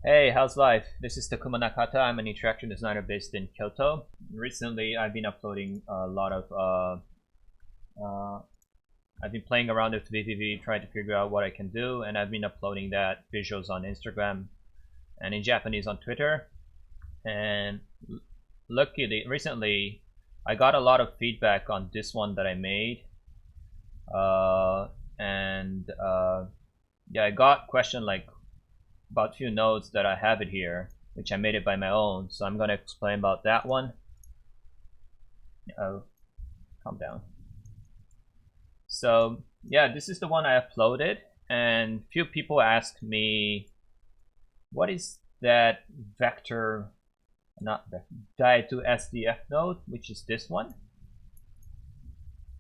Hey, how's life? This is Takuma Nakata. I'm an interaction designer based in Kyoto. Recently, I've been uploading a lot of. Uh, I've been playing around with vvvv, trying to figure out what I can do, and I've been uploading that visuals on Instagram and in Japanese on Twitter. And luckily, recently, I got a lot of feedback on this one that I made. And yeah, I got question like about few nodes that I have it here, which I made it by my own. So I'm gonna explain about that one. Oh, calm down. So yeah, this is the one I uploaded, and few people asked me, what is that vector, not vector, die to SDF node, which is this one.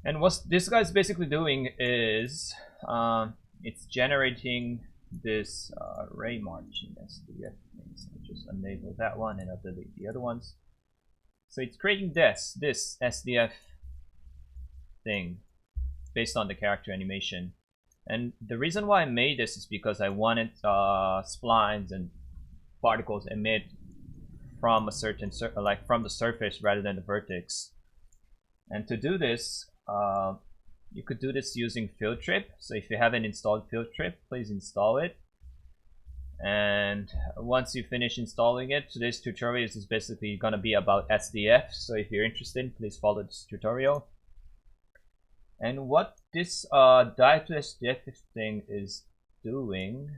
And what this guy's basically doing is it's generating this array marching SDF thing. So I'll just enable that one and I'll delete the other ones. So it's creating this SDF thing based on the character animation. And the reason why I made this is because I wanted splines and particles emit from a certain like from the surface rather than the vertex. And to do this, you could do this using Fieldtrip. So if you haven't installed Fieldtrip, please install it. And once you finish installing it, today's tutorial is basically going to be about SDF. So if you're interested, please follow this tutorial. And what this die to SDF thing is doing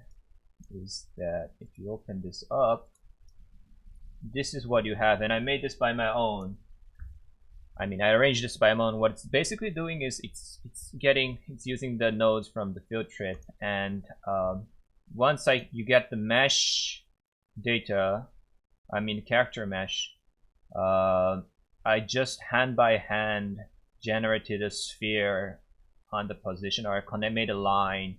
is that if you open this up, this is what you have. And I made this by my own. I mean, I arranged this by my own. What it's basically doing is it's using the nodes from the Fieldtrip, and once you get the mesh data, I mean character mesh, I just hand by hand generated a sphere on the position, or I made a line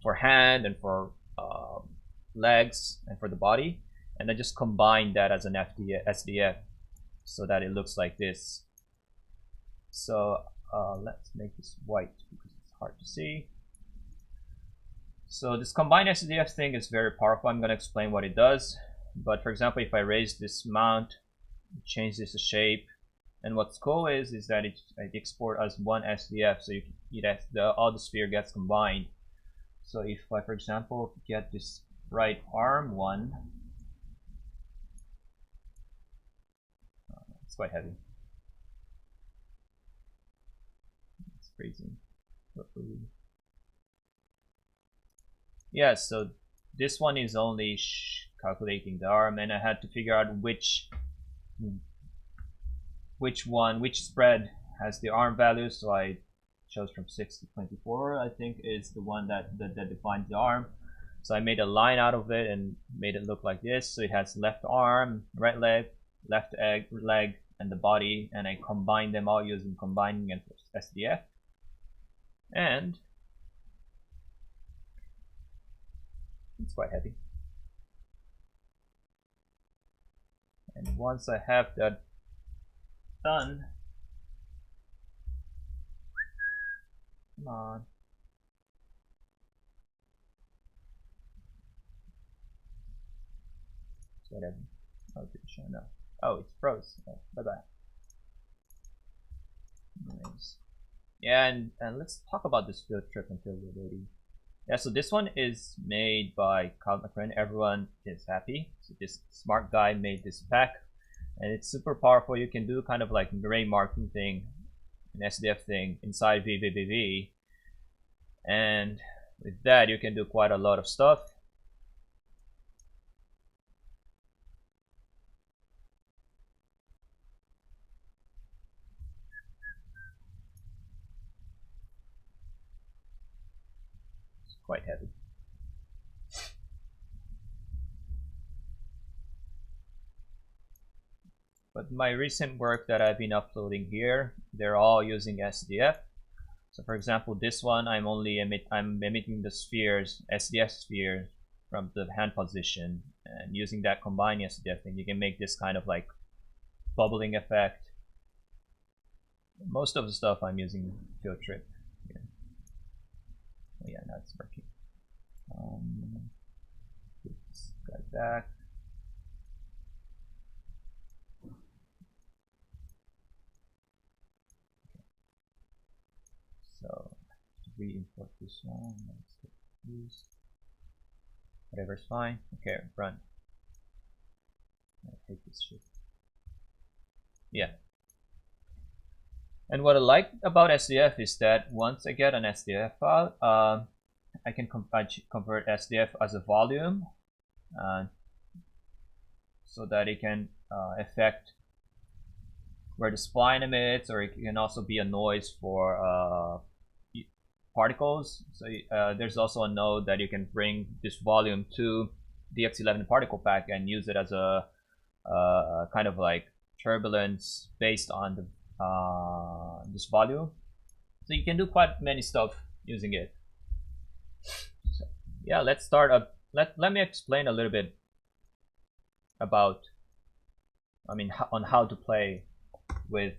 for hand and for legs and for the body, and I just combined that as an SDF so that it looks like this. So let's make this white because it's hard to see. So this combined SDF thing is very powerful. I'm going to explain what it does. But for example, if I raise this mount, change this to shape, and what's cool is that it export as one SDF, so all the sphere gets combined. So if I, for example, get this right arm one, it's quite heavy. It's freezing. Yeah, so this one is only calculating the arm, and I had to figure out which spread has the arm value. So I chose from 6 to 24, I think is the one that defines the arm. So I made a line out of it and made it look like this. So it has left arm, right leg, left leg, and the body, and I combined them all using combining and SDF. And it's quite heavy. And once I have that done, come on. It's whatever. Oh, it's showing up. Oh, it's froze. Oh, bye bye. Nice. Yeah, and let's talk about this Fieldtrip until we're ready. Yeah, so this one is made by Kalmakren. Everyone is happy. So this smart guy made this pack, and it's super powerful. You can do kind of like array marking thing, an SDF thing inside vvvv, and with that you can do quite a lot of stuff. It's quite heavy. But my recent work that I've been uploading here, they're all using SDF. So for example, this one I'm emitting the spheres, SDF spheres from the hand position, and using that combined SDF thing, you can make this kind of like bubbling effect. Most of the stuff I'm using Fieldtrip here. Oh yeah, now it's working. back. So re-import this one. Let's get used. Whatever's fine. Okay, run. I'll take this shit. Yeah. And what I like about SDF is that once I get an SDF file, I can convert SDF as a volume, so that it can affect where the spline emits, or it can also be a noise for particles. So there's also a node that you can bring this volume to the X11 particle pack and use it as a kind of like turbulence based on the this volume. So you can do quite many stuff using it. So, yeah, let's start up. Let me explain a little bit about, on how to play with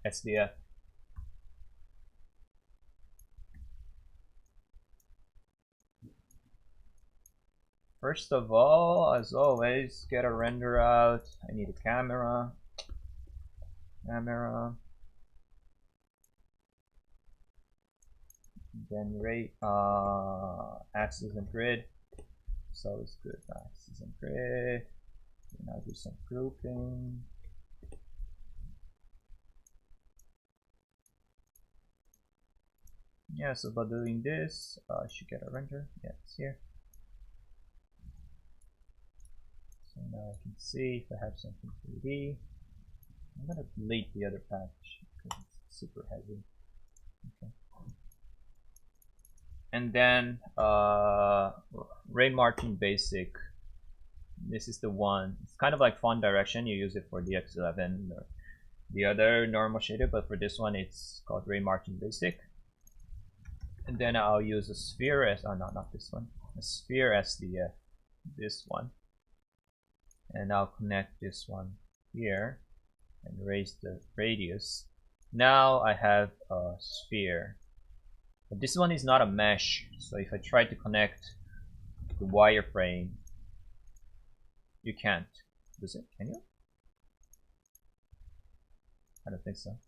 SDF. First of all, as always, get a render out. I need a camera. Then rate axis and grid. So it's good. Axis and grid. And I'll do some grouping. Yeah, so by doing this, I should get a render. Yeah, it's here. So now I can see if I have something 3D. I'm gonna delete the other patch because it's super heavy. Okay. And then Ray Martin Basic. This is the one. It's kind of like font direction. You use it for the X11 or the other normal shader, but for this one it's called Ray Martin Basic. And then I'll use a sphere as not this one. A sphere SDF. This one. And I'll connect this one here and raise the radius. Now I have a sphere. But this one is not a mesh, so if I try to connect the wireframe, you can't. Does it? Can you? I don't think so.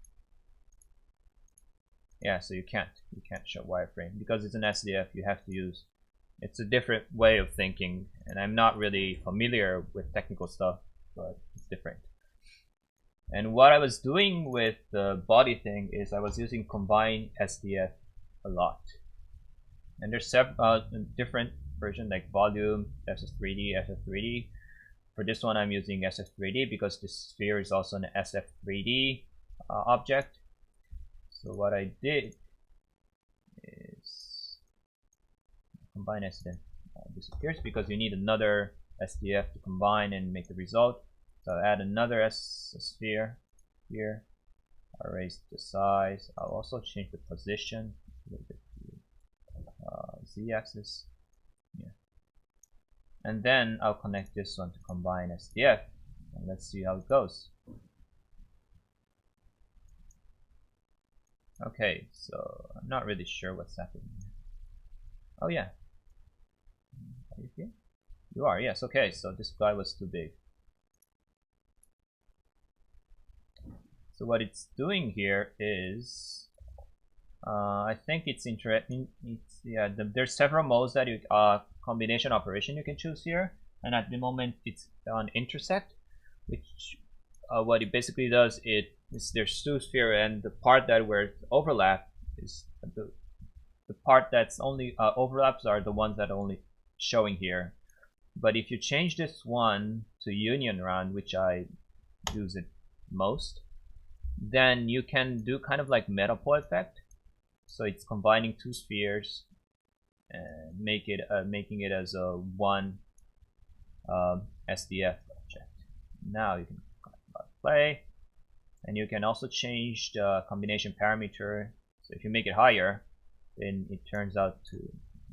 Yeah, so you can't show wireframe because it's an SDF. You have to use. It's a different way of thinking, and I'm not really familiar with technical stuff, but it's different. And what I was doing with the body thing is I was using combined SDF a lot. And there's several different versions like volume, SF3D, SF3D. For this one I'm using SF3D because this sphere is also an SF3D object. So what I did is combine SDF disappears because you need another SDF to combine and make the result. So I'll add another sphere here. I'll raise the size. I'll also change the position a little bit to z-axis. Yeah. And then I'll connect this one to combine SDF. And let's see how it goes. Okay, so I'm not really sure what's happening. Oh yeah. Are you here? You are, yes. Okay, so this guy was too big. So what it's doing here is, I think it's interesting. There's several modes that you combination operation you can choose here, and at the moment it's on intersect, which what it basically does is there's two sphere, and the part that where it overlap is the part that's only overlaps are the ones that are only showing here. But if you change this one to union round, which I use it most, then you can do kind of like metapo effect. So it's combining two spheres and making it as a one SDF object. Now you can play, and you can also change the combination parameter. So if you make it higher, then it turns out to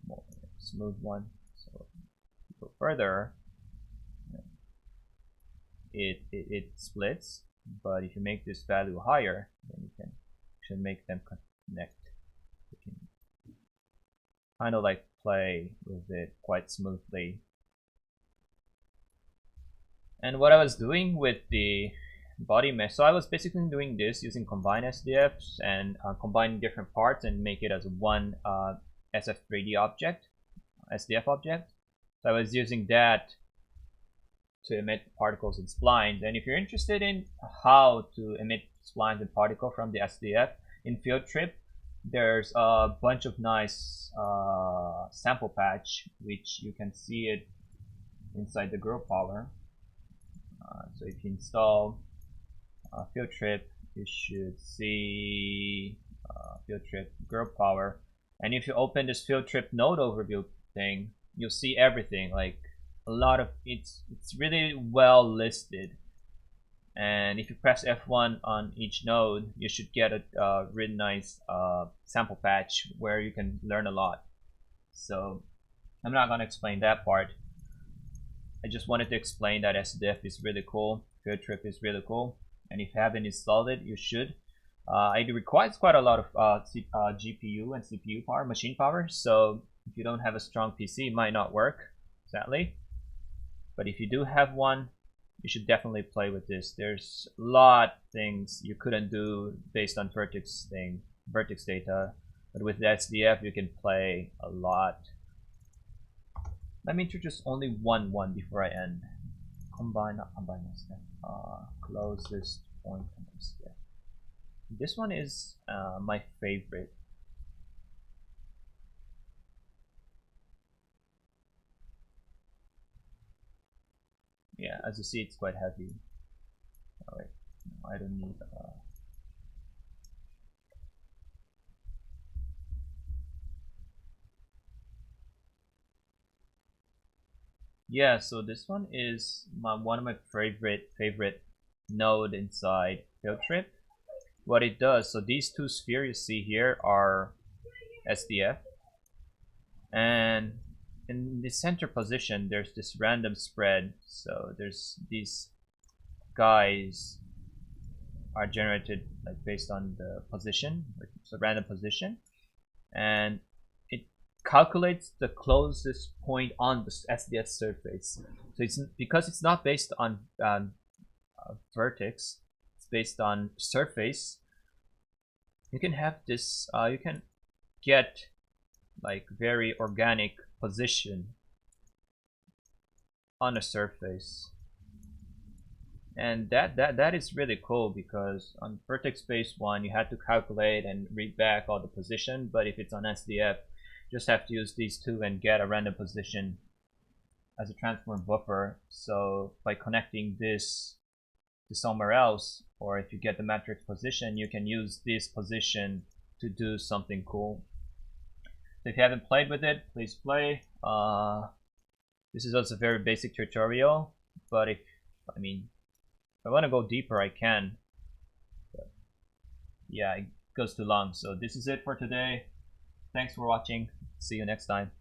more smooth one. So if you go further, it splits. But if you make this value higher, then you can actually make them connect. You can kind of like play with it quite smoothly. And what I was doing with the body mesh, so I was basically doing this using combined SDFs and combining different parts and make it as one SF3D object, SDF object. So I was using that to emit particles and splines. And if you're interested in how to emit splines and particles from the SDF in Fieldtrip, there's a bunch of nice sample patch, which you can see it inside the Grow Power. So if you install Fieldtrip, you should see Fieldtrip Grow Power. And if you open this Fieldtrip node overview thing, you'll see everything. Like a lot of it's really well listed. And if you press F1 on each node, you should get a really nice sample patch where you can learn a lot. So I'm not gonna explain that part. I just wanted to explain that SDF is really cool. Fieldtrip is really cool, and if you haven't installed it, you should. It requires quite a lot of GPU and CPU power, machine power. So if you don't have a strong PC, it might not work, sadly. But if you do have one, you should definitely play with this. There's a lot of things you couldn't do based on vertex data, but with the SDF you can play a lot. Let me introduce only one before I end. Not combine SDF. Closest point on SDF. This one is my favorite. Yeah, as you see, it's quite heavy. Oh, wait, no, I don't need. Yeah, so this one is one of my favorite node inside Fieldtrip. What it does, so these two spheres you see here are SDF, and in the center position there's this random spread. So there's these guys are generated like based on the position, it's a random position, and it calculates the closest point on the SDF surface. So it's because it's not based on vertex, it's based on surface. You can have this, you can get like very organic position on a surface, and that is really cool, because on vertex based one you had to calculate and read back all the position, but if it's on SDF, you just have to use these two and get a random position as a transform buffer. So by connecting this to somewhere else, or if you get the matrix position, you can use this position to do something cool. So if you haven't played with it, please play. This is also a very basic tutorial, but if I want to go deeper, I can. But yeah, it goes too long. So this is it for today. Thanks for watching. See you next time.